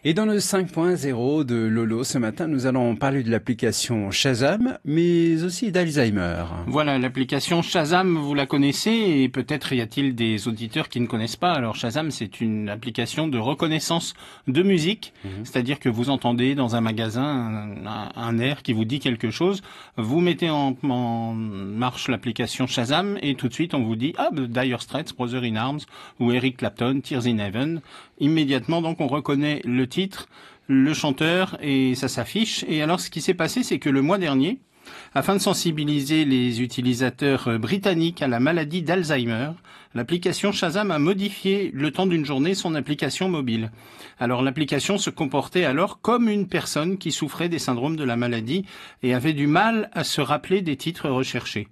Et dans le 5.0 de Lolo, ce matin, nous allons parler de l'application Shazam, mais aussi d'Alzheimer. Voilà, l'application Shazam, vous la connaissez et peut-être y a-t-il des auditeurs qui ne connaissent pas. Alors Shazam, c'est une application de reconnaissance de musique, c'est-à-dire que vous entendez dans un magasin un air qui vous dit quelque chose, vous mettez en marche l'application Shazam et tout de suite on vous dit Dire Straits, Brother in Arms ou Eric Clapton, Tears in Heaven. Immédiatement donc on reconnaît le titre, le chanteur et ça s'affiche. Et alors ce qui s'est passé, c'est que le mois dernier, afin de sensibiliser les utilisateurs britanniques à la maladie d'Alzheimer, l'application Shazam a modifié le temps d'une journée son application mobile. Alors l'application se comportait alors comme une personne qui souffrait des syndromes de la maladie et avait du mal à se rappeler des titres recherchés.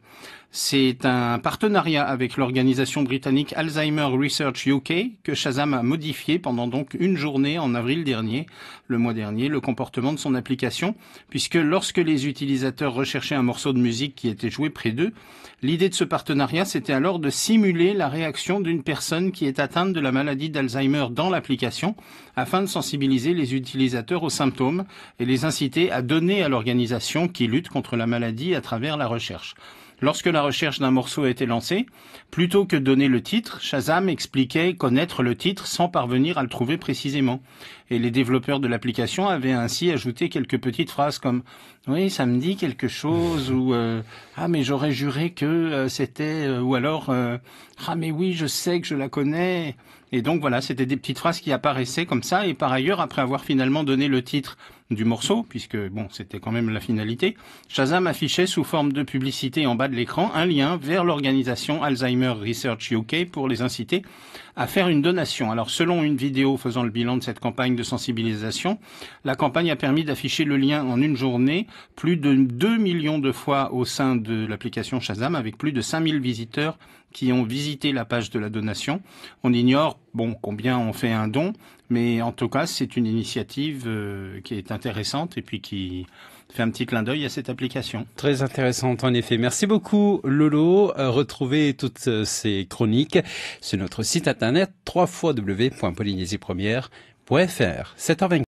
C'est un partenariat avec l'organisation britannique Alzheimer Research UK que Shazam a modifié pendant donc une journée en avril dernier, le mois dernier, le comportement de son application, puisque lorsque les utilisateurs recherchaient un morceau de musique qui était joué près d'eux, l'idée de ce partenariat, c'était alors de simuler la réaction d'une personne qui est atteinte de la maladie d'Alzheimer dans l'application, afin de sensibiliser les utilisateurs aux symptômes et les inciter à donner à l'organisation qui lutte contre la maladie à travers la recherche. Lorsque la recherche d'un morceau a été lancée, plutôt que de donner le titre, Shazam expliquait connaître le titre sans parvenir à le trouver précisément. Et les développeurs de l'application avaient ainsi ajouté quelques petites phrases comme « Oui, ça me dit quelque chose » ou « Ah, mais j'aurais juré que c'était… » ou alors « Ah, mais oui, je sais que je la connais ». Et donc voilà, c'était des petites phrases qui apparaissaient comme ça. Et par ailleurs, après avoir finalement donné le titre du morceau, puisque bon, c'était quand même la finalité, Shazam affichait sous forme de publicité en bas de l'écran un lien vers l'organisation Alzheimer Research UK pour les inciter à faire une donation. Alors selon une vidéo faisant le bilan de cette campagne de sensibilisation, la campagne a permis d'afficher le lien en une journée plus de 2 millions de fois au sein de l'application Shazam, avec plus de 5000 visiteurs qui ont visité la page de la donation. On ignore combien on fait un don, mais en tout cas c'est une initiative qui est intéressante et puis qui fait un petit clin d'œil à cette application. Très intéressante en effet. Merci beaucoup Lolo. Retrouvez toutes ces chroniques sur notre site internet www.polynésiepremière.fr. 7h24.